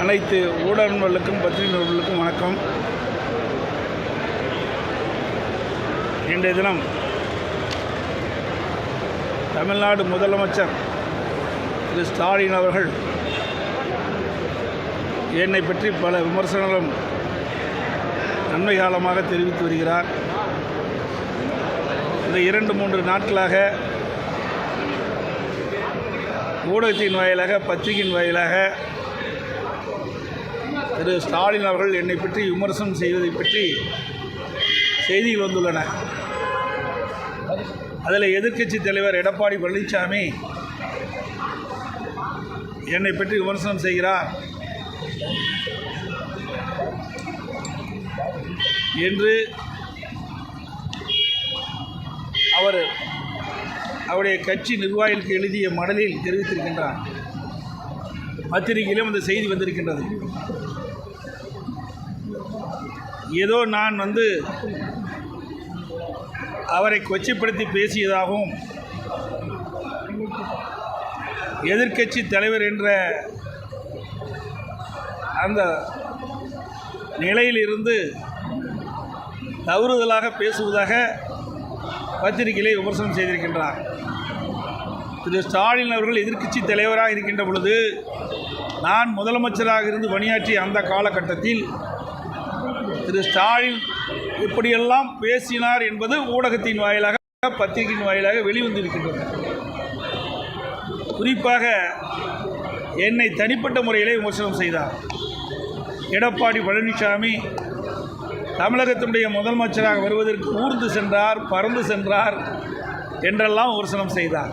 அனைத்து ஊடகங்களுக்கும் பத்திரிகையாளர்களுக்கும் வணக்கம். இன்றைய தினம் தமிழ்நாடு முதலமைச்சர் திரு ஸ்டாலின் அவர்கள் என்னை பற்றி பல விமர்சனங்களும் நன்மை காலமாக தெரிவித்து வருகிறார். இந்த 2-3 நாட்களாக ஊடகத்தின் வாயிலாக, பத்திரிகையின் வாயிலாக திரு ஸ்டாலின் அவர்கள் என்னை பற்றி விமர்சனம் செய்வதை பற்றி செய்திகள் வந்துள்ளன. அதில் எதிர்க்கட்சி தலைவர் எடப்பாடி பழனிசாமி என்னை பற்றி விமர்சனம் செய்கிறார் என்று அவருடைய கட்சி நிர்வாகிகளுக்கு எழுதிய மடலில் தெரிவித்திருக்கின்றார். பத்திரிகையிலும் அந்த செய்தி வந்திருக்கின்றது. ஏதோ நான் அவரை கொச்சைப்படுத்தி பேசியதாகவும், எதிர்க்கட்சி தலைவர் என்ற அந்த நிலையிலிருந்து தவறுதலாக பேசுவதாக பத்திரிகையிலே விமர்சனம் செய்திருக்கின்றார். திரு ஸ்டாலின் அவர்கள் எதிர்க்கட்சி தலைவராக இருக்கின்ற பொழுது, நான் முதலமைச்சராக இருந்து பணியாற்றிய அந்த காலகட்டத்தில் திரு ஸ்டாலின் இப்படியெல்லாம் பேசினார் என்பது ஊடகத்தின் வாயிலாக, பத்திரிகையின் வாயிலாக வெளிவந்திருக்கின்றது. குறிப்பாக என்னை தனிப்பட்ட முறையிலே விமர்சனம் செய்தார். எடப்பாடி பழனிசாமி தமிழகத்தினுடைய முதலமைச்சராக வருவதற்கு ஊர்ந்து சென்றார், பறந்து சென்றார் என்றெல்லாம் விமர்சனம் செய்தார்.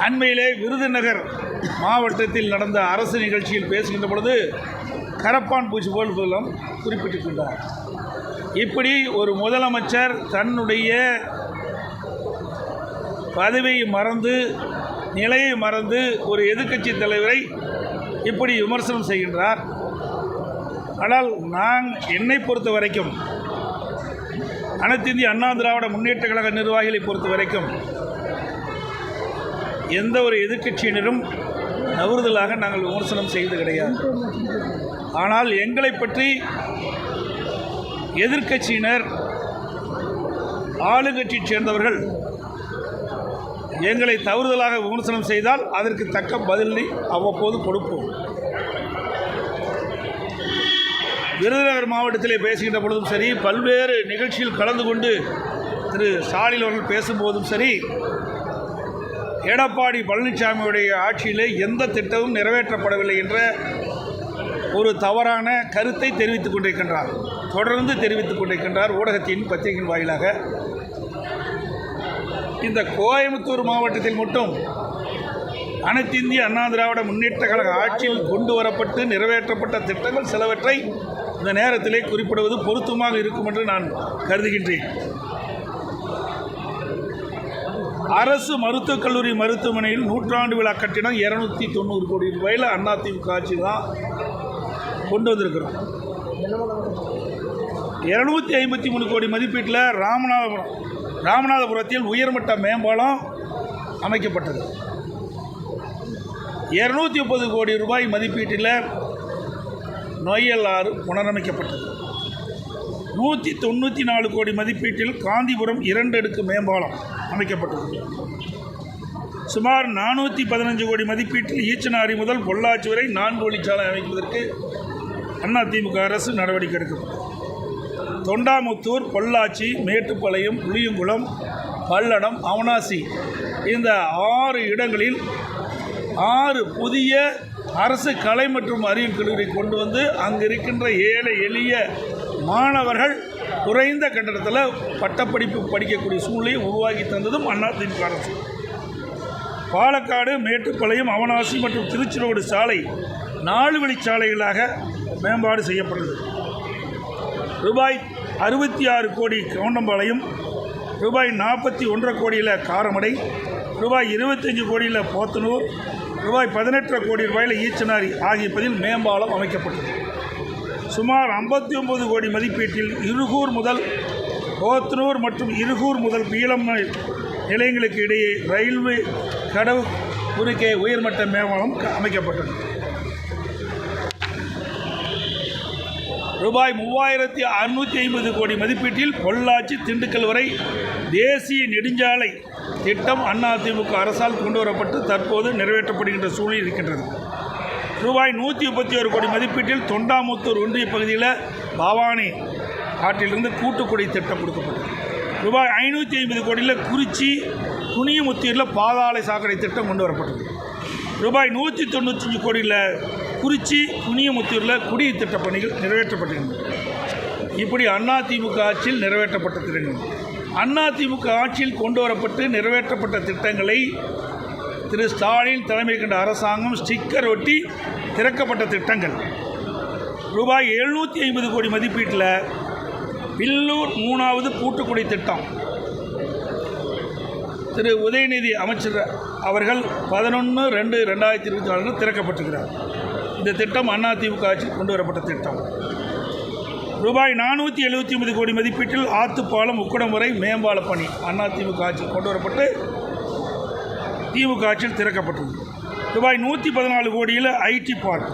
அண்மையிலே விருதுநகர் மாவட்டத்தில் நடந்த அரசு நிகழ்ச்சியில் பேசுகின்ற பொழுது கரப்பான் பூச்சி போல் குறிப்பிட்டிருக்கின்றார். இப்படி ஒரு முதலமைச்சர் தன்னுடைய பதவியை மறந்து, நிலையை மறந்து ஒரு எதிர்க்கட்சி தலைவரை இப்படி விமர்சனம் செய்கின்றார். ஆனால் என்னை பொறுத்த வரைக்கும், அனைத்து இந்திய அண்ணா திராவிட முன்னேற்ற கழக நிர்வாகிகளை பொறுத்த வரைக்கும், எந்த ஒரு எதிர்க்கட்சியினரும் தவறுதலாக நாங்கள் விமர்சனம் செய்தது கிடையாது. ஆனால் எங்களை பற்றி எதிர்க்கட்சியினர், ஆளுங்கட்சியைச் சேர்ந்தவர்கள் எங்களை தவறுதலாக விமர்சனம் செய்தால் அதற்கு தக்க பதிலை அவ்வப்போது கொடுப்போம். விருதுநகர் மாவட்டத்திலே பேசுகின்ற பொழுதும் சரி, பல்வேறு நிகழ்ச்சியில் கலந்து கொண்டு திரு ஸ்டாலின் அவர்கள் பேசும்போதும் சரி, எடப்பாடி பழனிசாமியுடைய ஆட்சியிலே எந்த திட்டமும் நிறைவேற்றப்படவில்லை என்ற ஒரு தவறான கருத்தை தெரிவித்துக் கொண்டிருக்கின்றார். தொடர்ந்து தெரிவித்துக் கொண்டிருக்கின்றார் ஊடகத்தின், பத்திரிகையின் வாயிலாக. இந்த கோயம்புத்தூர் மாவட்டத்தில் மட்டும் அனைத்து இந்திய அண்ணா திராவிட முன்னேற்ற கழக ஆட்சியில் கொண்டு வரப்பட்டு நிறைவேற்றப்பட்ட திட்டங்கள் சிலவற்றை இந்த நேரத்திலே குறிப்பிடுவது பொருத்தமாக இருக்கும் என்று நான் கருதுகின்றேன். அரசு மருத்துவக் கல்லூரி மருத்துவமனையில் 100ஆண்டு விழா கட்டிடம் 290 கோடி ரூபாயில் அதிமுக ஆட்சி தான் கொண்டு வந்திருக்கிறோம். 253 கோடி மதிப்பீட்டில் ராமநாதபுரத்தில் உயர்மட்ட மேம்பாலம் அமைக்கப்பட்டது. 230 கோடி ரூபாய் மதிப்பீட்டில் நொய்யல் ஆறு புனரமைக்கப்பட்டது. 194 கோடி மதிப்பீட்டில் காந்திபுரம் 2 அடுக்கு மேம்பாலம் அமைக்கப்பட்டது. சுமார் 415 கோடி மதிப்பீட்டில் ஈச்சனாரி முதல் பொள்ளாச்சி வரை 4 வழிச்சாலை அமைப்பதற்கு அதிமுக அரசு நடவடிக்கை எடுக்கப்பட்டது. தொண்டாமுத்தூர், பொள்ளாச்சி, மேட்டுப்பாளையம், புளியங்குளம், பல்லடம், அவனாசி இந்த 6 இடங்களில் 6 புதிய அரசு கலை மற்றும் அறிவியல் கல்லூரி கொண்டு வந்து அங்கு இருக்கின்ற ஏழை எளிய மாணவர்கள் குறைந்த கட்டணத்தில் பட்டப்படிப்பு படிக்கக்கூடிய சூழ்நிலையை உருவாக்கி தந்ததும் அதிமுக அரசு. பாலக்காடு, மேட்டுப்பாளையம், அவனாசி மற்றும் திருச்சி ரோடு சாலை 4 வழிச்சாலைகளாக மேம்பாடு செய்யப்பட்டது. ரூபாய் 66 கோடி கவுண்டம்பாளையம், ரூபாய் 41 கோடியில் காரமடை, ரூபாய் 25 கோடியில் போத்தனூர், ரூபாய் 18 கோடி ரூபாயில் ஈச்சனாரி ஆகிய பதில் மேம்பாலம் அமைக்கப்பட்டது. சுமார் 59 கோடி மதிப்பீட்டில் இருகூர் முதல் போத்தனூர் மற்றும் இருகூர் முதல் பீளம்மை நிலையங்களுக்கு இடையே ரயில்வே கடவு குறுக்கே உயர்மட்ட மேம்பாலம் அமைக்கப்பட்டது. ரூபாய் 3650 கோடி மதிப்பீட்டில் பொள்ளாச்சி திண்டுக்கல் வரை தேசிய நெடுஞ்சாலை திட்டம் அதிமுக அரசால் கொண்டு வரப்பட்டு தற்போது நிறைவேற்றப்படுகின்ற சூழல் இருக்கின்றது. ரூபாய் 131 கோடி மதிப்பீட்டில் தொண்டாமுத்தூர் ஒன்றிய பகுதியில் பவானி ஆற்றிலிருந்து கூட்டுக்குடி திட்டம் கொடுக்கப்பட்டது. ரூபாய் 550 கோடியில் குறிச்சி துணியமுத்தூரில் பாதாள சாக்கடை திட்டம் கொண்டு வரப்பட்டது. ரூபாய் 195 கோடியில் குறிச்சி துணியமுத்தூரில் குடிநீர் திட்ட பணிகள் நிறைவேற்றப்பட்டிருந்தது. இப்படி அதிமுக ஆட்சியில் நிறைவேற்றப்பட்ட திட்டங்கள், அதிமுக ஆட்சியில் கொண்டு வரப்பட்டு நிறைவேற்றப்பட்ட திட்டங்களை திரு ஸ்டாலின் தலைமை கொண்ட அரசாங்கம் ஸ்டிக்கர் ஒட்டி திறக்கப்பட்ட திட்டங்கள். ரூபாய் 750 கோடி மதிப்பீட்டில் பில்லூர் 3வது கூட்டுக்குடி திட்டம் திரு உதயநிதி அமைச்சர் அவர்கள் 11/2/2024 திறக்கப்பட்டிருக்கிறார். இந்த திட்டம் அதிமுக ஆட்சியில் கொண்டு வரப்பட்ட திட்டம். ரூபாய் 479 கோடி மதிப்பீட்டில் ஆத்துப்பாலம் உக்கடம் வரை மேம்பால பணி அதிமுக ஆட்சியில் கொண்டு வரப்பட்டு திமுக ஆட்சியில் திறக்கப்பட்டது. ரூபாய் 114 கோடியில் ஐடி பார்க்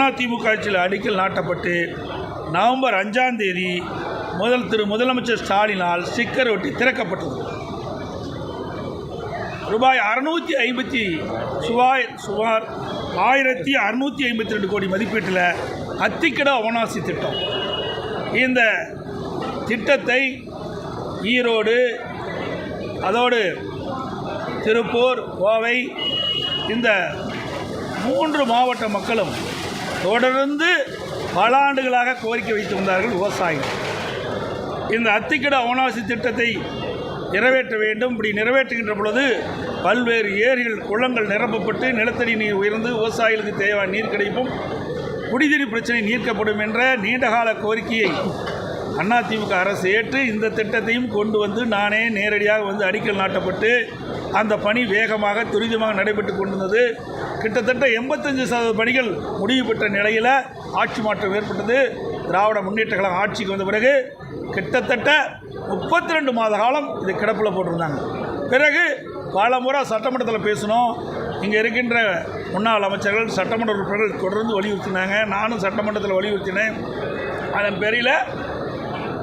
அதிமுக ஆட்சியில் அடிக்கல் நாட்டப்பட்டு நவம்பர் 5ஆம் தேதி முதலமைச்சர் ஸ்டாலினால் ஸ்டிக்கர் ஒட்டி திறக்கப்பட்டது. ரூபாய் 652 1652 கோடி மதிப்பீட்டில் அத்திக்கட அவனாசி திட்டம். இந்த திட்டத்தை ஈரோடு, அதோடு திருப்பூர், கோவை, இந்த 3 மாவட்ட மக்களும் தொடர்ந்து பல ஆண்டுகளாக கோரிக்கை வைத்து வந்தார்கள் விவசாயிகள். இந்த அத்திக்கட அவனாசி திட்டத்தை நிறைவேற்ற வேண்டும். இப்படி நிறைவேற்றுகின்ற பொழுது பல்வேறு ஏரிகள், குளங்கள் நிரப்பப்பட்டு நிலத்தடி நீர் உயர்ந்து விவசாயிகளுக்கு தேவையான நீர் கிடைப்பும், குடிநீர் பிரச்சனை நீக்கப்படும் என்ற நீண்டகால கோரிக்கையை அதிமுக அரசு ஏற்று இந்த திட்டத்தையும் கொண்டு வந்து நானே நேரடியாக வந்து அடிக்கல் நாட்டப்பட்டு அந்த பணி வேகமாக துரிதமாக நடைபெற்று கொண்டிருந்தது. கிட்டத்தட்ட 85% பணிகள் முடிவு பெற்ற நிலையில் ஆட்சி மாற்றம் ஏற்பட்டது. திராவிட முன்னேற்ற கழகம் ஆட்சிக்கு வந்த பிறகு கிட்டத்தட்ட 32 மாத காலம் இது கிடப்பில் போட்டிருந்தாங்க. பிறகு பல முறை சட்டமன்றத்தில் பேசணும். இங்கே இருக்கின்ற முன்னாள் அமைச்சர்கள், சட்டமன்ற உறுப்பினர்கள் தொடர்ந்து வலியுறுத்தினாங்க. நானும் சட்டமன்றத்தில் வலியுறுத்தினேன். அதன் பேரில்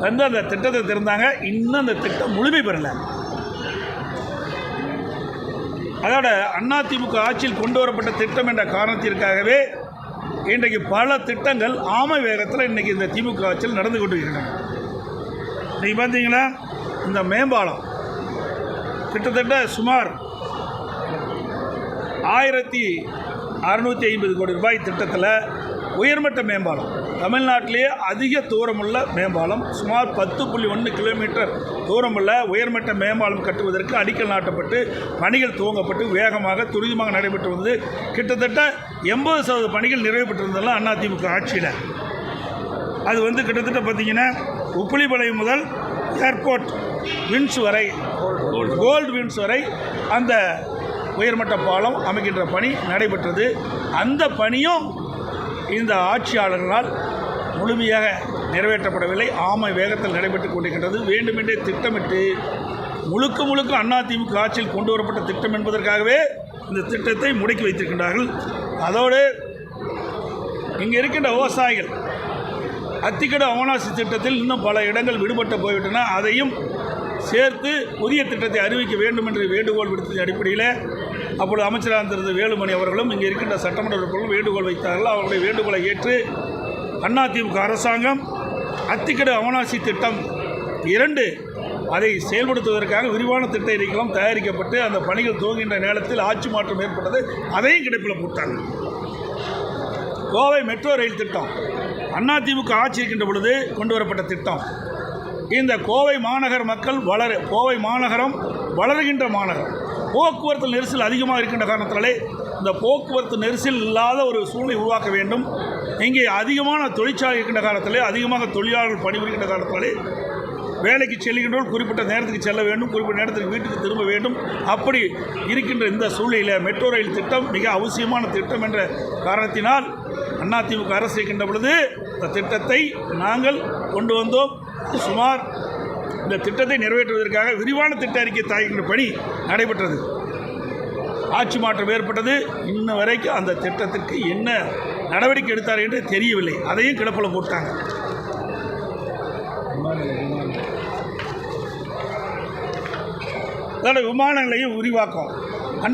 வந்து அந்த திட்டத்தை திறந்தாங்க. இன்னும் அந்த திட்டம் முழுமை பெறலை. அதோட அதிமுக ஆட்சியில் கொண்டு வரப்பட்ட திட்டம் என்ற காரணத்திற்காகவே இன்றைக்கு பல திட்டங்கள் ஆமை வேகத்தில் இன்றைக்கி இந்த திமுக ஆட்சியில் நடந்து கொண்டு இருக்கின்றன. இன்றைக்கி பார்த்தீங்கன்னா இந்த மேம்பாலம் கிட்டத்தட்ட சுமார் 1650 கோடி ரூபாய் திட்டத்தில் உயர்மட்ட மேம்பாலம், தமிழ்நாட்டிலேயே அதிக தூரமுள்ள மேம்பாலம், சுமார் 10.1 கிலோமீட்டர் தூரமுள்ள உயர்மட்ட மேம்பாலம் கட்டுவதற்கு அடிக்கல் நாட்டப்பட்டு பணிகள் துவங்கப்பட்டு வேகமாக துரிதமாக நடைபெற்று வந்தது. கிட்டத்தட்ட 80% பணிகள் நிறைவு பெற்றிருந்ததெல்லாம் அதிமுக ஆட்சியில். அது வந்து கிட்டத்தட்ட பார்த்திங்கன்னா உப்புளிப்பாளையம் முதல் ஏர்போர்ட் வின்ஸ் வரை, கோல்டு வின்ஸ் வரை அந்த உயர்மட்ட பாலம் அமைக்கின்ற பணி நடைபெற்றது. அந்த பணியும் இந்த ஆட்சியாளர்களால் முழுமையாக நிறைவேற்றப்படவில்லை. ஆமை வேகத்தில் நடைபெற்றுக் கொண்டிருக்கின்றது. வேண்டுமென்றே திட்டமிட்டு முழுக்க அதிமுக ஆட்சியில் கொண்டு வரப்பட்ட திட்டம் என்பதற்காகவே இந்த திட்டத்தை முடக்கி வைத்திருக்கின்றார்கள். அதோடு இங்கே இருக்கின்ற விவசாயிகள் அத்திக்கட அவனாசி திட்டத்தில் இன்னும் பல இடங்கள் விடுபட்டு போய்விட்டன. அதையும் சேர்த்து புதிய திட்டத்தை அறிவிக்க வேண்டும் என்று வேண்டுகோள் விடுத்த அடிப்படையில் அப்பொழுது அமைச்சராக இருந்த வேலுமணி அவர்களும் இங்கே இருக்கின்ற சட்டமன்ற உறுப்பினர்களும் வேண்டுகோள் வைத்தார்கள். அவருடைய வேண்டுகோளை ஏற்று அதிமுக அரசாங்கம் அத்திக்கட அவனாசி திட்டம் 2 அதை செயல்படுத்துவதற்காக விரிவான திட்ட அறிக்கைகளும் தயாரிக்கப்பட்டு அந்த பணிகள் துவங்குகின்ற நேரத்தில் ஆட்சி மாற்றம் ஏற்பட்டது. அதையும் கிடைப்பில் போட்டாங்க. கோவை மெட்ரோ ரயில் திட்டம் அதிமுக ஆட்சி இருக்கின்ற பொழுது கொண்டு வரப்பட்ட திட்டம். இந்த கோவை மாநகர் மக்கள் கோவை மாநகரம் வளர்கின்ற மாநகரம், போக்குவரத்து நெரிசல் அதிகமாக இருக்கின்ற காரணத்தினாலே இந்த போக்குவரத்து நெரிசல் இல்லாத ஒரு சூழ்நிலை உருவாக்க வேண்டும். இங்கே அதிகமான தொழிற்சாலை இருக்கின்ற காரணத்திலே, அதிகமாக தொழிலாளர்கள் பணிபுரிகின்ற காரணத்தினாலே வேலைக்கு செல்கின்றவர்கள் குறிப்பிட்ட நேரத்துக்கு செல்ல வேண்டும், குறிப்பிட்ட நேரத்துக்கு வீட்டுக்கு திரும்ப வேண்டும். அப்படி இருக்கின்ற இந்த சூழ்நிலையில் மெட்ரோ ரயில் திட்டம் மிக அவசியமான திட்டம் என்ற காரணத்தினால் அதிமுக அரசு இருக்கின்ற பொழுது இந்த திட்டத்தை நாங்கள் கொண்டு வந்தோம். சுமார் இந்த திட்டத்தை நிறைவேற்றுவதற்காக விரிவான திட்ட அறிக்கை தயாரிக்கின்ற பணி நடைபெற்றது. ஆட்சி மாற்றம் ஏற்பட்டது. இன்ன வரைக்கும் அந்த திட்டத்திற்கு என்ன நடவடிக்கை எடுத்தார் என்று தெரியவில்லை. அதையும் கிடப்பில் போட்டாங்க. அதோட விமான நிலையம் விரிவாக்கம்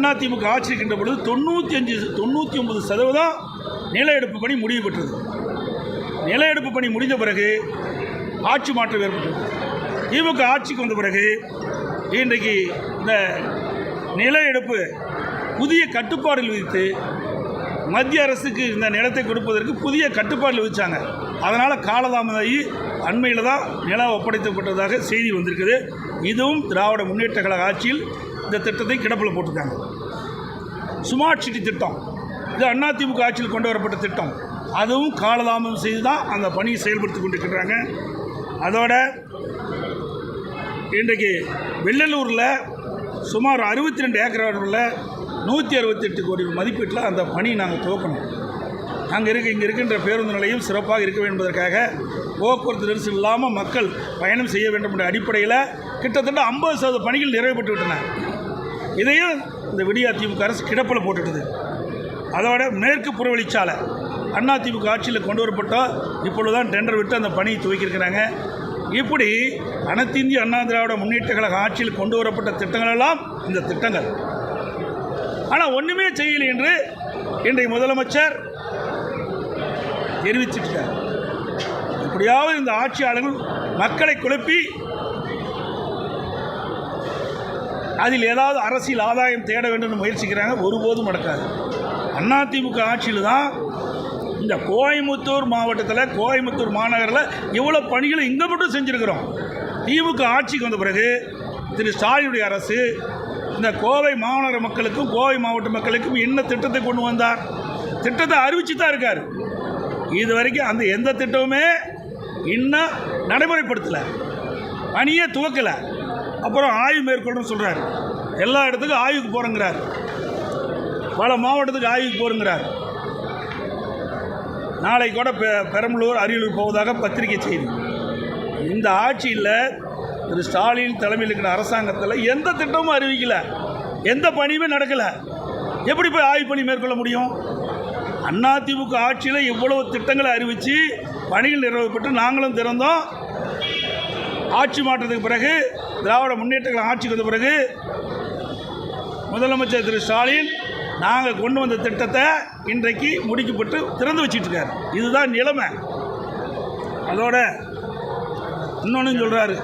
அதிமுக ஆட்சி இருக்கின்ற பொழுது 99% நில எடுப்பு பணி முடிவு பெற்றது. நில எடுப்பு பணி முடிந்த பிறகு ஆட்சி மாற்றம் ஏற்பட்டது. திமுக ஆட்சிக்கு வந்த பிறகு இன்றைக்கு இந்த நில எடுப்பு புதிய கட்டுப்பாடுகள் விதித்து மத்திய அரசுக்கு இந்த நிலத்தை கொடுப்பதற்கு புதிய கட்டுப்பாடுகள் விதித்தாங்க. அதனால் காலதாமதாகி அண்மையில் தான் நிலம் ஒப்படைக்கப்பட்டதாக செய்தி வந்திருக்குது. இதுவும் திராவிட முன்னேற்ற கழக ஆட்சியில் இந்த திட்டத்தை கிடப்பில் போட்டிருக்காங்க. ஸ்மார்ட் சிட்டி திட்டம் இது அதிமுக ஆட்சியில் கொண்டு வரப்பட்ட திட்டம். அதுவும் காலதாமதம் செய்து தான் அந்த பணியை செயல்படுத்தி கொண்டிருக்கிறாங்க. அதோட இன்றைக்கு வெள்ளலூரில் சுமார் 62 ஏக்கர் அளவில் 168 கோடி மதிப்பீட்டில் அந்த பணி நாங்கள் துவக்கணும். இங்கே இருக்கின்ற பேருந்து நிலையம் சிறப்பாக இருக்க வேண்டும் என்பதற்காக போக்குவரத்து நெரிசல் இல்லாமல் மக்கள் பயணம் செய்ய வேண்டும் என்ற அடிப்படையில் கிட்டத்தட்ட 50% பணிகள் நிறைவேற்று விட்டன. இதையும் இந்த விடியா திமுக அரசு கிடப்பில் போட்டுட்டுது. அதோட மேற்கு புறவழிச்சாலை அதிமுக ஆட்சியில் கொண்டு வரப்பட்டால் இப்பொழுதுதான் டெண்டர் விட்டு அந்த பணியை துவக்கியிருக்கிறாங்க. இப்படி அனைத்து இந்திய அண்ணா திராவிட முன்னேற்ற கழக ஆட்சியில் கொண்டு வரப்பட்ட திட்டங்கள் எல்லாம் இந்த திட்டங்கள். ஆனால் ஒன்றுமே செய்யலை என்று இன்றைய முதலமைச்சர் தெரிவிச்சிட்டார். எப்படியாவது இந்த ஆட்சியாளர்கள் மக்களை குழப்பி அதில் ஏதாவது அரசியல் ஆதாயம் தேட வேண்டும் என்று முயற்சிக்கிறாங்க. ஒருபோதும் நடக்காது. அதிமுக ஆட்சியில் தான் இந்த கோயம்புத்தூர் மாவட்டத்தில், கோயம்புத்தூர் மாநகரில் இவ்வளோ பணிகளை இங்கே மட்டும் செஞ்சுருக்கிறோம். திமுக ஆட்சிக்கு வந்த பிறகு திரு ஸ்டாலினுடைய அரசு இந்த கோவை மாநகர மக்களுக்கும் கோவை மாவட்ட மக்களுக்கும் என்ன திட்டத்தை கொண்டு வந்தார்? திட்டத்தை அறிவிச்சு தான் இருக்கார். இது வரைக்கும் அந்த எந்த திட்டமுமே இன்னும் நடைமுறைப்படுத்தலை, பணியே துவக்கலை. அப்புறம் ஆய்வு மேற்கொள்ளுன்னு சொல்கிறார். எல்லா இடத்துக்கும் ஆய்வுக்கு போகிறேங்கிறார். பல மாவட்டத்துக்கு ஆய்வுக்கு போகிறேங்கிறார். நாளை கூட பெரம்பலூர், அரியலூர் போவதாக பத்திரிகை செய்தி. இந்த ஆட்சியில் திரு ஸ்டாலின் தலைமையில் இருக்கிற அரசாங்கத்தில் எந்த திட்டமும் அறிவிக்கலை, எந்த பணியுமே நடக்கலை. எப்படி போய் ஆய்வு பணி மேற்கொள்ள முடியும்? அதிமுக ஆட்சியில் இவ்வளவு திட்டங்களை அறிவித்து பணிகள் நிறைவேற்றப்பட்டு நாங்களும் திறந்தோம். ஆட்சி மாற்றத்துக்கு பிறகு திராவிட முன்னேற்ற கழகம் ஆட்சிக்கு வந்த பிறகு முதலமைச்சர் திரு ஸ்டாலின் நாங்கள் கொண்டு வந்த திட்டத்தை இன்றைக்கு முடிக்கப்பட்டு திறந்து வச்சிட்ருக்காரு. இதுதான் நிலைமை. அதோட இன்னொன்று சொல்கிறாரு,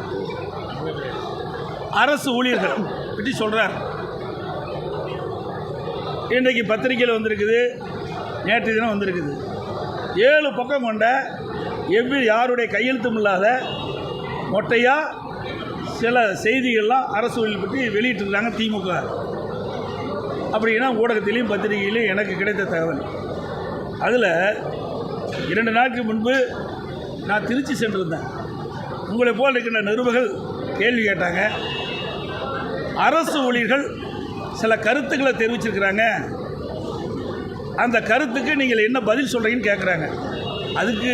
அரசு ஊழியர்கள் பற்றி சொல்கிறார். இன்றைக்கு பத்திரிகையில் வந்திருக்குது, நேற்று தினம் வந்திருக்குது. 7 பக்கம் கொண்ட யாருடைய கையெழுத்தும் இல்லாத மொட்டையாக சில செய்திகள்லாம் அரசு ஊழியர் பற்றி வெளியிட்டிருக்காங்க திமுக. அப்படின்னா ஊடகத்திலையும் பத்திரிகையிலையும் எனக்கு கிடைத்த தகவல். அதில் 2 நாட்களுக்கு முன்பு நான் திருச்சி சென்றிருந்தேன். உங்களை போல் இருக்கின்ற நிருபர்கள் கேள்வி கேட்டாங்க. அரசு ஊழியர்கள் சில கருத்துக்களை தெரிவிச்சிருக்கிறாங்க, அந்த கருத்துக்கு நீங்கள் என்ன பதில் சொல்கிறீங்கன்னு கேட்குறாங்க. அதுக்கு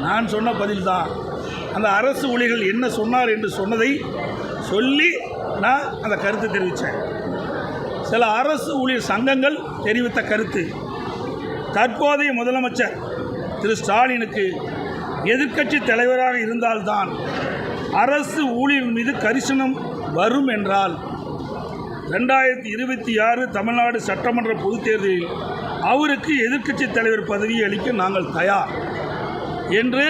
நான் சொன்ன பதில் தான், அந்த அரசு ஊழியர்கள் என்ன சொன்னார் என்று சொன்னதை சொல்லி நான் அந்த கருத்தை தெரிவித்தேன். சில அரசு ஊழியர் சங்கங்கள் தெரிவித்த கருத்து, தற்போதைய முதலமைச்சர் திரு ஸ்டாலினுக்கு எதிர்க்கட்சி தலைவராக இருந்தால்தான் அரசு ஊழியர் மீது கரிசனம் வரும் என்றால் 2026 தமிழ்நாடு சட்டமன்ற பொதுத் தேர்தலில் அவருக்கு எதிர்க்கட்சி தலைவர் பதவியை அளிக்க நாங்கள் தயார் என்று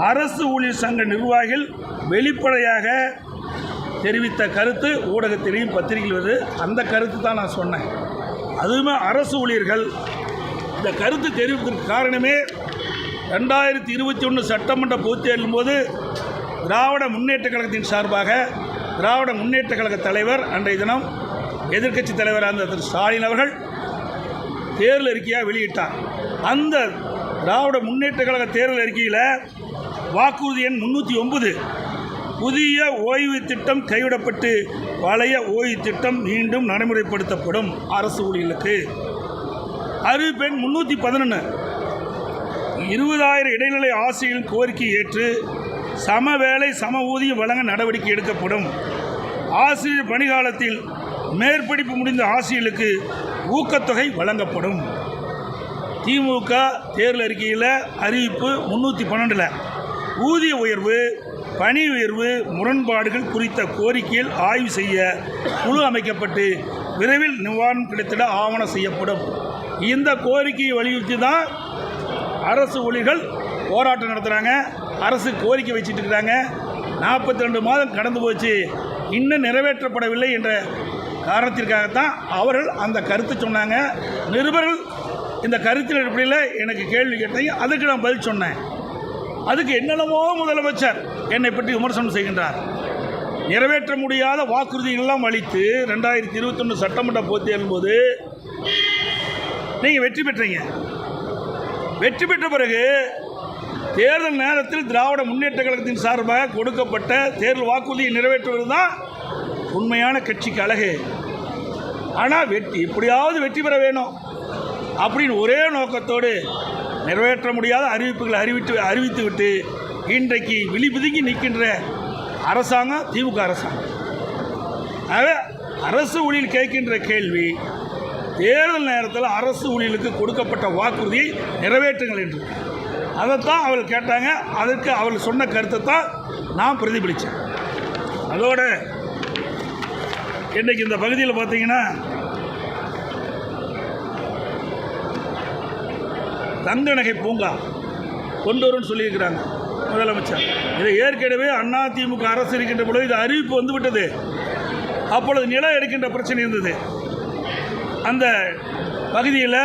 அரசு ஊழியர் சங்க நிர்வாகிகள் வெளிப்படையாக தெரிவித்த கருத்து ஊடகத்திலையும் பத்திரிகையில் வருது. அந்த கருத்து தான் நான் சொன்னேன். அதுவுமே அரசு ஊழியர்கள் இந்த கருத்து தெரிவிப்பதற்கு காரணமே 2021 சட்டமன்ற பொதுத் தேர்தலின் போது திராவிட முன்னேற்ற கழகத்தின் சார்பாக திராவிட முன்னேற்ற கழக தலைவர் அன்றைய தினம் எதிர்க்கட்சி தலைவராக இருந்த திரு ஸ்டாலின் அவர்கள் தேர்தல் அறிக்கையாக வெளியிட்டார். அந்த திராவிட முன்னேற்ற கழக தேர்தல் அறிக்கையில் வாக்குறுதி எண் 309 புதிய ஓய்வு திட்டம் கைவிடப்பட்டு பழைய ஓய்வு திட்டம் மீண்டும் நடைமுறைப்படுத்தப்படும் அரசு ஊழியர்களுக்கு. அறிவிப்பு எண் 311 20,000 இடைநிலை ஆசிரியர்களின் கோரிக்கை ஏற்று சம வேலை சம ஊதியம் வழங்க நடவடிக்கை எடுக்கப்படும். ஆசிரியர் பணிகாலத்தில் மேற்படிப்பு முடிந்த ஆசிரியர்களுக்கு ஊக்கத்தொகை வழங்கப்படும். திமுக தேர்தல் அறிக்கையில் அறிவிப்பு 312 ஊதிய உயர்வு பணி உயர்வு முரண்பாடுகள் குறித்த கோரிக்கையில் ஆய்வு செய்ய குழு அமைக்கப்பட்டு விரைவில் நிவாரணம் கிடைத்திட ஆவணம் செய்யப்படும். இந்த கோரிக்கையை வலியுறுத்தி தான் அரசு ஊழியர்கள் போராட்டம் நடத்துகிறாங்க. அரசு கோரிக்கை வச்சுட்டு இருக்கிறாங்க. 42 மாதம் கடந்து போச்சு, இன்னும் நிறைவேற்றப்படவில்லை என்ற காரணத்திற்காகத்தான் அவர்கள் அந்த கருத்தை சொன்னாங்க. நிருபர்கள் இந்த கருத்தின் அடிப்படையில் எனக்கு கேள்வி கேட்டீங்க, அதுக்கு நான் பதில் சொன்னேன். அதுக்கு என்னென்னமோ முதலமைச்சர் என்னை பற்றி விமர்சனம் செய்கின்றார். நிறைவேற்ற முடியாத வாக்குறுதிகளெல்லாம் அளித்து 2021 சட்டமன்ற பொதுத் தேர்தல் போது நீங்கள் வெற்றி பெற்றீங்க. வெற்றி பெற்ற பிறகு தேர்தல் நேரத்தில் திராவிட முன்னேற்ற கழகத்தின் சார்பாக கொடுக்கப்பட்ட தேர்தல் வாக்குறுதியை நிறைவேற்றுவது தான் உண்மையான கட்சிக்கு அழகு. ஆனால் எப்படியாவது வெற்றி பெற வேணும் அப்படின்னு ஒரே நோக்கத்தோடு நிறைவேற்ற முடியாத அறிவிப்புகளை அறிவித்துவிட்டு இன்றைக்கு விழிபிதுங்கி நிற்கின்ற அரசாங்கம் திமுக அரசாங்கம். ஆகவே அரசு ஊழியர் கேட்கின்ற கேள்வி, தேர்தல் நேரத்தில் அரசு ஊழியர்களுக்கு கொடுக்கப்பட்ட வாக்குறுதியை நிறைவேற்றுங்கள் என்று. அதைத்தான் அவர்கள் கேட்டாங்க. அதற்கு அவர்கள் சொன்ன கருத்தை தான் நான் பிரதிபலித்தேன். அதோட இன்றைக்கி இந்த பகுதியில் பார்த்தீங்கன்னா தங்க நகை பூங்கா கொண்டு வரும்னு சொல்லியிருக்கிறாங்க முதலமைச்சர். இதை ஏற்கனவே அதிமுக அரசு இருக்கின்ற பொழுது இது அறிவிப்பு வந்துவிட்டது. அப்பொழுது நிலம் எடுக்கின்ற பிரச்சனை இருந்தது. அந்த பகுதியில்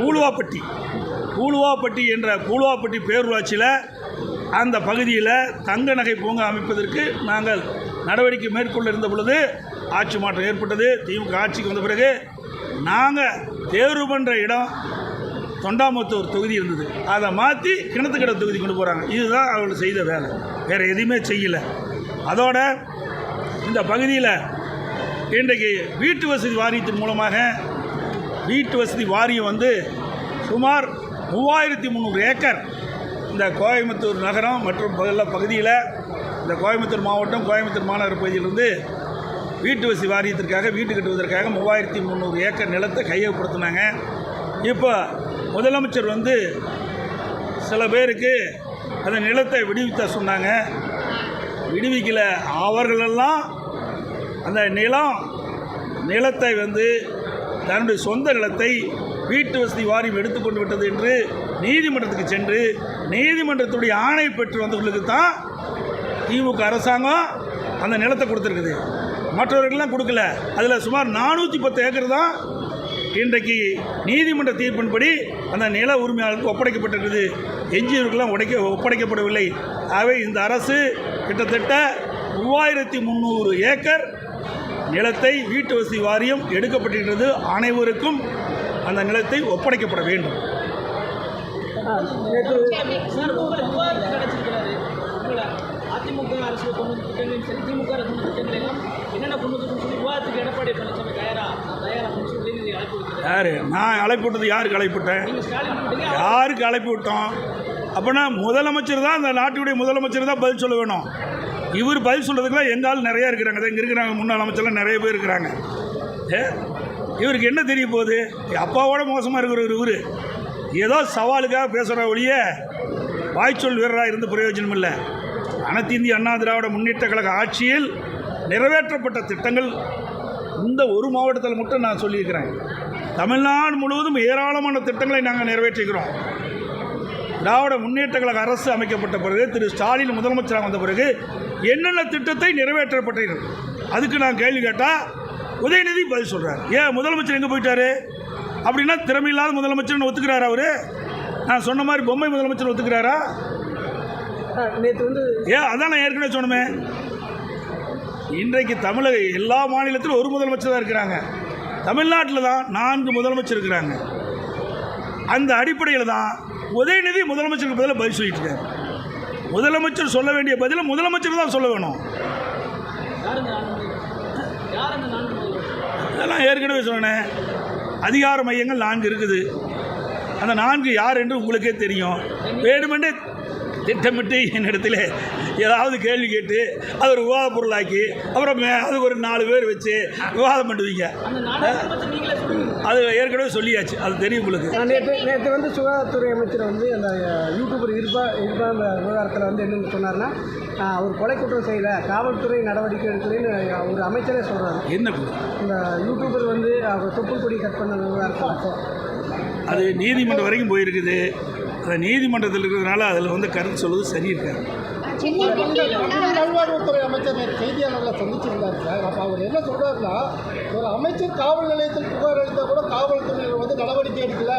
பூலுவாப்பட்டி என்ற பூலுவாப்பட்டி பேரூராட்சியில் அந்த பகுதியில் தங்க நகை பூங்கா அமைப்பதற்கு நாங்கள் நடவடிக்கை மேற்கொள்ள இருந்த பொழுது ஆட்சி மாற்றம் ஏற்பட்டது. திமுக ஆட்சிக்கு வந்த பிறகு நாங்கள் தேர்வு பண்ணுற இடம் தொண்டாமுத்தூர் தொகுதி இருந்தது, அதை மாற்றி கிணத்துக்கடை தொகுதி கொண்டு போகிறாங்க. இதுதான் அவர்கள் செய்த வேலை, வேறு எதுவுமே செய்யலை. அதோட இந்த பகுதியில் இன்றைக்கு வீட்டு வசதி வாரியத்தின் மூலமாக வீட்டு வசதி வாரியம் வந்து சுமார் 3300 ஏக்கர் இந்த கோயம்புத்தூர் நகரம் மற்றும் பகுதியில் இந்த கோயம்புத்தூர் மாவட்டம் கோயம்புத்தூர் மாநகர பகுதியிலிருந்து வீட்டு வசதி வாரியத்திற்காக வீட்டு கட்டுவதற்காக 3300 ஏக்கர் நிலத்தை கையகப்படுத்தினாங்க. இப்போ முதலமைச்சர் வந்து சில பேருக்கு அந்த நிலத்தை விடுவித்த சொன்னாங்க. விடுவிக்கலை. அவர்களெல்லாம் அந்த நிலத்தை வந்து தன்னுடைய சொந்த நிலத்தை வீட்டு வசதி வாரியம் எடுத்துக்கொண்டு விட்டது என்று நீதிமன்றத்துக்கு சென்று நீதிமன்றத்துடைய ஆணை பெற்று வந்தவர்களுக்கு தான் திமுக அரசாங்கம் அந்த நிலத்தை கொடுத்துருக்குது. மற்றவர்களெலாம் கொடுக்கல. அதில் சுமார் 410 ஏக்கர் தான் இன்றைக்கு நீதிமன்ற தீர்ப்பின்படி அந்த நில உரிமையாளருக்கு ஒப்படைக்கப்பட்டிருக்குது. எஞ்சியவர்களெலாம் ஒப்படைக்கப்படவில்லை. ஆகவே இந்த அரசு கிட்டத்தட்ட 3300 ஏக்கர் நிலத்தை வீட்டு வசதி வாரியம் எடுக்கப்பட்டிருக்கிறது. அனைவருக்கும் அந்த நிலத்தை ஒப்படைக்கப்பட வேண்டும். அதிமுக அரசு கொண்டு திட்டங்களையும் சரி, திமுக அரசு திட்டங்கள் எல்லாம் என்னென்ன கொண்டு வந்து சொல்லி விவாதத்துக்கு எடப்பாடி பழனிசாமி தயாரா சொல்லி அழைப்பு விடுறாரு. யார்? நான் அழைப்பு விட்டது? யாருக்கு அழைப்பு விட்டேன்? யாருக்கு அழைப்பு விட்டோம்? அப்படின்னா முதலமைச்சர் தான், அந்த நாட்டுடைய முதலமைச்சர் தான் பதில் சொல்ல வேணும். இவர் பதில் சொல்கிறதுக்குலாம் எங்காலும் நிறையா இருக்கிறாங்க. இங்கே இருக்கிறாங்க முன்னாள் அமைச்சர்லாம் நிறைய பேர் இருக்கிறாங்க. இவருக்கு என்ன தெரிய போகுது? அப்பாவோட மோசமாக இருக்கிற இவர் ஏதோ சவாலுக்காக பேசுகிற ஒழிய வாய்ச்சொல் வீரராக இருந்து பிரயோஜனம் இல்லை. அனைத்து இந்திய அண்ணா திராவிட முன்னேற்ற கழக ஆட்சியில் நிறைவேற்றப்பட்ட திட்டங்கள் இந்த ஒரு மாவட்டத்தில் மட்டும் நான் சொல்லியிருக்கிறேன். தமிழ்நாடு முழுவதும் ஏராளமான திட்டங்களை நாங்கள் நிறைவேற்றிக்கிறோம். திராவிட முன்னேற்ற கழக அரசு அமைக்கப்பட்ட பிறகு திரு ஸ்டாலின் முதலமைச்சராக வந்த பிறகு என்னென்ன திட்டத்தை நிறைவேற்றப்பட்டீர்கள் அதுக்கு நான் கேள்வி கேட்டால் உதயநிதி பதில் சொல்கிறார். ஏன் முதலமைச்சர் எங்கே போயிட்டார் அப்படின்னா திறமையில்லாத முதலமைச்சர்னு ஒத்துக்கிறாரா அவர்? நான் சொன்ன மாதிரி பொம்மை முதலமைச்சர் ஒத்துக்கிறாரா? நேற்று வந்து அதான் நான் ஏற்கனவே சொன்னமே. இன்றைக்கு தமிழக எல்லா மாநிலத்திலும் ஒரு முதலமைச்சர் தான் இருக்கிறாங்க. தமிழ்நாட்டில் தான் 4 முதலமைச்சர் இருக்கிறாங்க. அந்த அடிப்படையில் தான் உதயநிதி முதலமைச்சருக்கு பதிலாக பதில் சொல்லிட்டு இருக்காரு. முதலமைச்சர் சொல்ல வேண்டிய பதிலை முதலமைச்சர் தான் சொல்ல வேணும். நான் ஏற்கனவே சொன்னேன், அதிகார மையங்கள் 4 இருக்குது. அந்த 4 யார் என்று உங்களுக்கே தெரியும். வேணுமென்று திட்டமிட்டு என்னிடத்தில் ஏதாவது கேள்வி கேட்டு அது ஒரு விவாத பொருளாக்கி அப்புறம் அதுக்கு ஒரு 4 பேர் வச்சு விவாதம் பண்ணுவீங்க. அது ஏற்கனவே சொல்லியாச்சு, அது தெரியும் உங்களுக்கு. நேற்று வந்து சுகாதாரத்துறை அமைச்சர் வந்து அந்த யூடியூபர் இருப்பா அந்த விவகாரத்தில் வந்து என்னென்னு சொன்னார்னா, அவர் கொலை குற்றம் செய்யலை, காவல்துறை நடவடிக்கை எடுக்கலன்னு ஒரு அமைச்சரே சொல்கிறார். என்ன இந்த யூடியூபர் வந்து அவர் தொப்புள் கொடி கட் பண்ண விவகாரத்தில் அது நீதிமன்றம் வரைக்கும் போயிருக்குது. அந்த நீதிமன்றத்தில் இருக்கிறதுனால அதில் வந்து கருத்து சொல்வது சரி இருக்காது. நல்வாழ்வுத்துறை அமைச்சர் செய்தியாளர்களை சந்திச்சிருந்தார் சார். அப்போ அவர் என்ன சொல்கிறாருன்னா, ஒரு அமைச்சர் காவல் நிலையத்தில் புகார் அளித்தால் கூட காவல்துறையினர் வந்து நடவடிக்கை எடுக்கல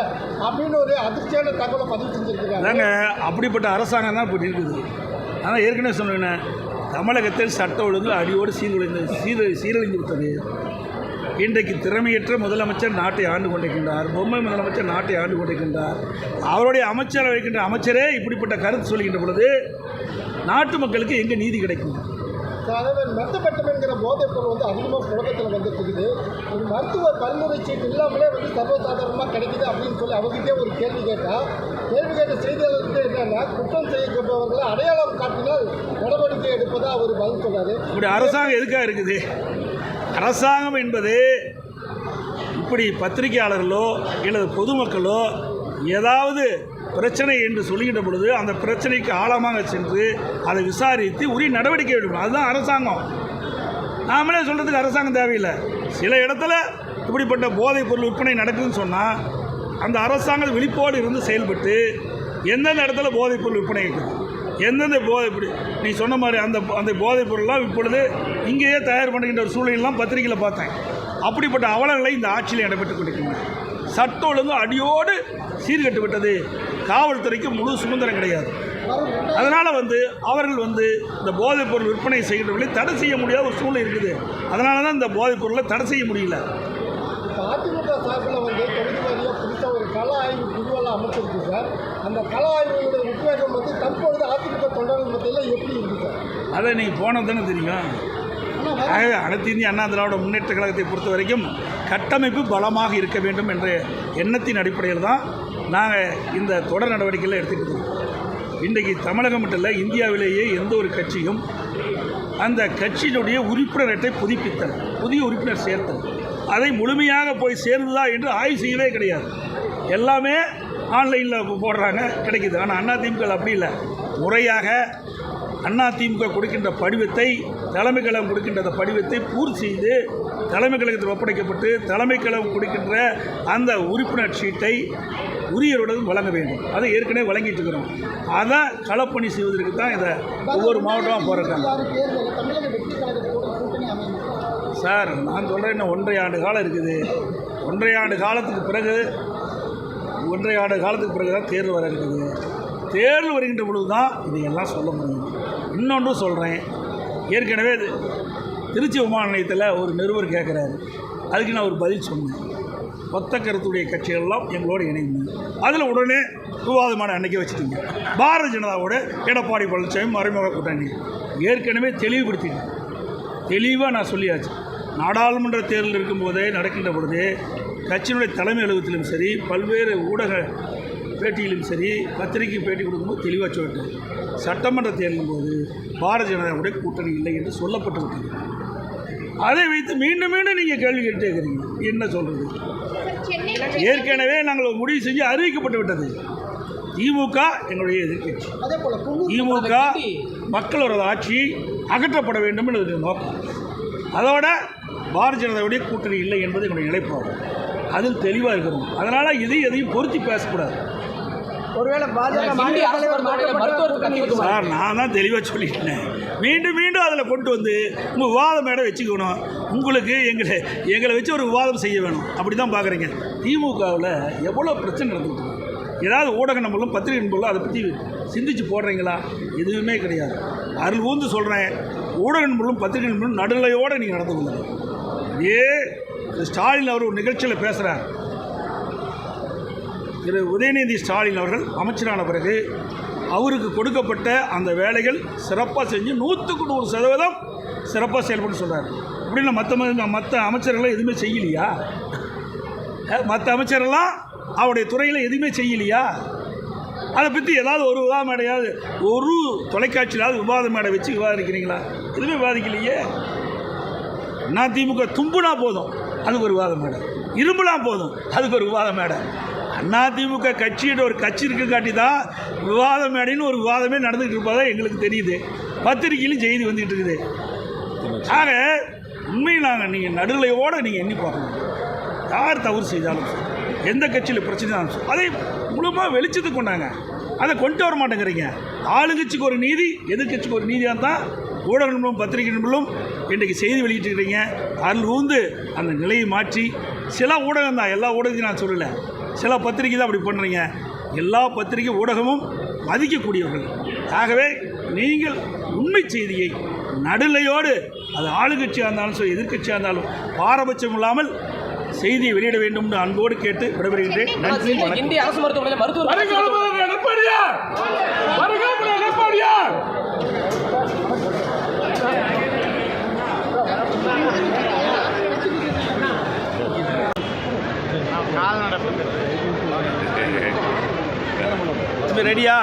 அப்படின்னு ஒரு அதிர்ச்சியான தகவலை பதிவு செஞ்சுருக்காங்க. அதாங்க, அப்படிப்பட்ட அரசாங்கம் தான் இப்படி இருக்குது. ஆனால் ஏற்கனவே சொன்னேன், தமிழகத்தில் சட்ட ஒழுங்கு அடியோடு சீரழிந்து விட்டது. இன்றைக்கு திறமையற்ற முதலமைச்சர் நாட்டை ஆண்டு கொண்டிருக்கின்றார். பொம்மை முதலமைச்சர் நாட்டை ஆண்டு கொண்டிருக்கின்றார். அவருடைய அமைச்சர் வைக்கின்ற அமைச்சரே இப்படிப்பட்ட கருத்து சொல்கின்ற பொழுது நாட்டு மக்களுக்கு எங்கே நீதி கிடைக்கும்? அதாவது மருத்துவப்பட்டம் என்கிற போதைப் பொருள் வந்து அதிகமாக புழக்கத்தில் வந்துட்டுருக்குது. ஒரு மருத்துவ கல்லூரி சீட்டு இல்லாமலே வந்து சர்வசாதாரணமாக கிடைக்குது அப்படின்னு சொல்லி அவர்கிட்டே ஒரு கேள்வி கேட்ட செய்தியாளர்கிட்ட என்னன்னா, குற்றம் செய்யப்பட்டவர்களை அடையாளம் காட்டினால் நடவடிக்கை எடுப்பதாக அவர் பதில் சொல்றாரு. இப்படி அரசாங்கம் எதுக்காக இருக்குது? அரசாங்கம் என்பது இப்படி பத்திரிகையாளர்களோ அல்லது பொதுமக்களோ ஏதாவது பிரச்சனை என்று சொல்லுகின்ற பொழுது அந்த பிரச்சனைக்கு ஆழமாக சென்று அதை விசாரித்து உரிய நடவடிக்கை எடுக்கணும். அதுதான் அரசாங்கம். நாமளே சொல்கிறதுக்கு அரசாங்கம் தேவையில்லை. சில இடத்துல இப்படிப்பட்ட போதைப் பொருள் விற்பனை நடக்குதுன்னு சொன்னால் அந்த அரசாங்கம் விழிப்போடு இருந்து செயல்பட்டு எந்தெந்த இடத்துல போதைப் பொருள் விற்பனை இருக்குது, எந்தெந்த இப்படி நீ சொன்ன மாதிரி அந்த போதைப் பொருள்லாம் இப்பொழுது இங்கேயே தயார் பண்ணுகின்ற ஒரு சூழ்நிலாம் பத்திரிகையில் பார்த்தேன். அப்படிப்பட்ட அவலங்களை இந்த ஆட்சியில் நடைபெற்றுக் கொண்டிருக்கின்றன. சட்ட ஒழுங்கு அடியோடு சீர்கட்டு விட்டது. காவல்துறைக்கு முழு சுதந்திரம் கிடையாது. அதனால் அவர்கள் இந்த போதைப் பொருள் விற்பனை செய்கின்றவர்களை தடை செய்ய முடியாத ஒரு சூழ்நிலை இருக்குது. அதனால தான் இந்த போதைப் பொருளை தடை செய்ய முடியல. அதிமுக சார்பில் தொகுதி வாரியாக புதுசாக ஒரு கள ஆய்வு குழுவெல்லாம் அமைச்சிருக்கு சார். அந்த கள ஆய்வுடைய உத்வேகம் தற்பொழுது அதிமுக தொண்டர்கள் மத்தியில் எப்படி இருக்குது சார்? அதை நீங்கள் போனது தானே தெரியும். அனைத்து இந்திய அண்ணா திராவிட முன்னேற்ற கழகத்தை பொறுத்த வரைக்கும் கட்டமைப்பு பலமாக இருக்க வேண்டும் என்ற எண்ணத்தின் அடிப்படையில் தான் நாங்கள் இந்த தொடர் நடவடிக்கைகளை எடுத்துக்கிட்டு இருக்கோம். இன்றைக்கு தமிழகம் மட்டும் இல்லை, இந்தியாவிலேயே எந்த ஒரு கட்சியும் அந்த கட்சியினுடைய உறுப்பினர் அட்டை புதுப்பித்தல், புதிய உறுப்பினர் சேர்த்தல், அதை முழுமையாக போய் சேர்ந்ததா என்று ஆய்வு செய்யவே கிடையாது. எல்லாமே ஆன்லைனில் போடுறாங்க, கிடைக்குது. ஆனால் அதிமுக அப்படி இல்லை. முறையாக அதிமுக கொடுக்கின்ற படிவத்தை, தலைமை கழகம் கொடுக்கின்ற படிவத்தை பூர்த்தி செய்து தலைமை கழகத்தில் ஒப்படைக்கப்பட்டு தலைமை கழகம் கொடுக்கின்ற அந்த உறுப்பினர் சீட்டை உரியருடன் வழங்க வேண்டும். அதை ஏற்கனவே வழங்கிட்டு இருக்கிறோம். அதை களப்பணி செய்வதற்கு தான் இதை ஒவ்வொரு மாவட்டமாக போகிறாங்க. சார், நான் சொல்கிறேன், இன்னும் 1.5 ஆண்டு காலம் இருக்குது. 1.5 ஆண்டு காலத்துக்கு பிறகு தான் தேர்தல் வர இருக்குது. தேர்தல் வருகின்ற பொழுது தான் இதையெல்லாம் சொல்ல முடியும். இன்னொன்று சொல்கிறேன், ஏற்கனவே திருச்சி விமான நிலையத்தில் ஒரு நிருபர் கேட்குறாரு. அதுக்கு நான் ஒரு பதில் சொன்னேன். ஒத்த கருத்துடைய கட்சிகள்லாம் எங்களோட இணைந்து அதில் உடனே விவாதமான அன்னைக்கு வச்சுட்டீங்க. பாரதிய ஜனதாவோட எடப்பாடி பழனிசாமி மறைமுக கூட்டணி ஏற்கனவே தெளிவுபடுத்திட்டேன். தெளிவாக நான் சொல்லியாச்சு. நாடாளுமன்ற தேர்தல் இருக்கும்போதே நடக்கின்ற பொழுது கட்சியினுடைய தலைமை அலுவலகத்திலும் சரி, பல்வேறு ஊடக பேட்டியிலும் சரி, பத்திரிகை பேட்டி கொடுக்கும்போது தெளிவாக சொல்லிட்டேன். சட்டமன்ற தேர்தலின் போது பாரதிய ஜனதாவுடைய கூட்டணி இல்லை என்று சொல்லப்பட்டிருக்கிறது. அதை வைத்து மீண்டும் மீண்டும் நீங்கள் கேள்வி கேட்டே இருக்கிறீங்க. என்ன சொல்கிறது? ஏற்கனவே நாங்கள் முடிவு செஞ்சு அறிவிக்கப்பட்டு விட்டது. திமுக எங்களுடைய எதிர்க்கட்சி. திமுக மக்களோட ஆட்சி அகற்றப்பட வேண்டும் என்று நோக்கம். அதோட பாரதிய ஜனதாவுடைய கூட்டணி இல்லை என்பது என்னுடைய நிலைப்பாடு. அதில் தெளிவாக இருக்கிறோம். அதனால் எதையும் பொருத்தி பேசக்கூடாது. ஒருவேளை சார், நான் தான் தெளிவாக சொல்லிட்டேன். மீண்டும் மீண்டும் அதில் கொண்டு உங்கள் விவாத மேடம் வச்சுக்கணும். உங்களுக்கு எங்களை வச்சு ஒரு விவாதம் செய்ய வேணும். அப்படி தான் பார்க்குறீங்க. திமுகவில் எவ்வளோ பிரச்சனை நடந்துருக்கு. ஏதாவது ஊடக நம்பளும் பத்திரிகை நம்பளும் அதை பற்றி சிந்திச்சு போடுறீங்களா? எதுவுமே கிடையாது. அருள் ஊந்து சொல்கிறேன், ஊடக நம்பளும் பத்திரிகை நம்பளும் நடுநிலையோடு நீங்கள் நடந்து கொள்ளுங்க. ஸ்டாலின் அவர் ஒரு நிகழ்ச்சியில் பேசுகிறார். திரு உதயநிதி ஸ்டாலின் அவர்கள் அமைச்சரான பிறகு அவருக்கு கொடுக்கப்பட்ட அந்த வேலைகள் சிறப்பாக செஞ்சு 100% சிறப்பாக செயல்பட்டு சொல்கிறார். அப்படின்னா மற்ற அமைச்சர்கள்லாம் எதுவுமே செய்யலையா? மற்ற அமைச்சரெல்லாம் அவருடைய துறையில் எதுவுமே செய்யலையா? அதை பற்றி ஏதாவது ஒரு விவாத மேடையாவது, ஒரு தொலைக்காட்சியிலாவது விவாத மேடை வச்சு விவாதிக்கிறீங்களா? எதுவுமே விவாதிக்கலையே. அதிமுக தும்புனா போதும், அதுக்கு ஒரு விவாத மேடை. இரும்புனா போதும், அதுக்கு ஒரு விவாத மேடை. அதிமுக கட்சியோட ஒரு கட்சி இருக்க காட்டி தான் விவாத மேடைன்னு ஒரு விவாதமே நடந்துகிட்டு இருப்பதாக எங்களுக்கு தெரியுது. பத்திரிகையிலும் செய்தி வந்துகிட்டு இருக்குது. ஆக உண்மையில் நீங்கள் நடுநிலையோடு நீங்கள் எண்ணி பார்க்கணும். யார் தவறு செய்தாலும் எந்த கட்சியில் பிரச்சனை அதை முழுமையாக வெளிச்சத்துக்கு கொண்டாங்க. அதை கொண்டு வர மாட்டேங்கிறீங்க. ஆளுங்கட்சிக்கு ஒரு நீதி, எதிர்கட்சிக்கு ஒரு நீதியாக தான் ஊடக நண்பர்களும் பத்திரிகை நண்பர்களும் இன்றைக்கு செய்தி வெளியிட்டிருக்கிறீங்க. அதில் ஊந்து அந்த நிலையை மாற்றி சில ஊடகம் தான், எல்லா ஊடகத்தையும் நான் சொல்லலை, சில பத்திரிகை தான் அப்படி பண்ணுறீங்க. எல்லா பத்திரிகை ஊடகமும் மதிக்கக்கூடியவர்கள். ஆகவே நீங்கள் உண்மை செய்தியை நடுநிலையோடு, அது ஆளுங்கட்சியாக இருந்தாலும் சரி எதிர்கட்சியாக இருந்தாலும் பாரபட்சம் இல்லாமல் செய்தியை வெளியிட வேண்டும் என்று அன்போடு கேட்டு விடைபெறுகின்றேன். நன்றி. இந்திய அரசு மருத்துவமனையில் மருத்துவர் ரெடியா?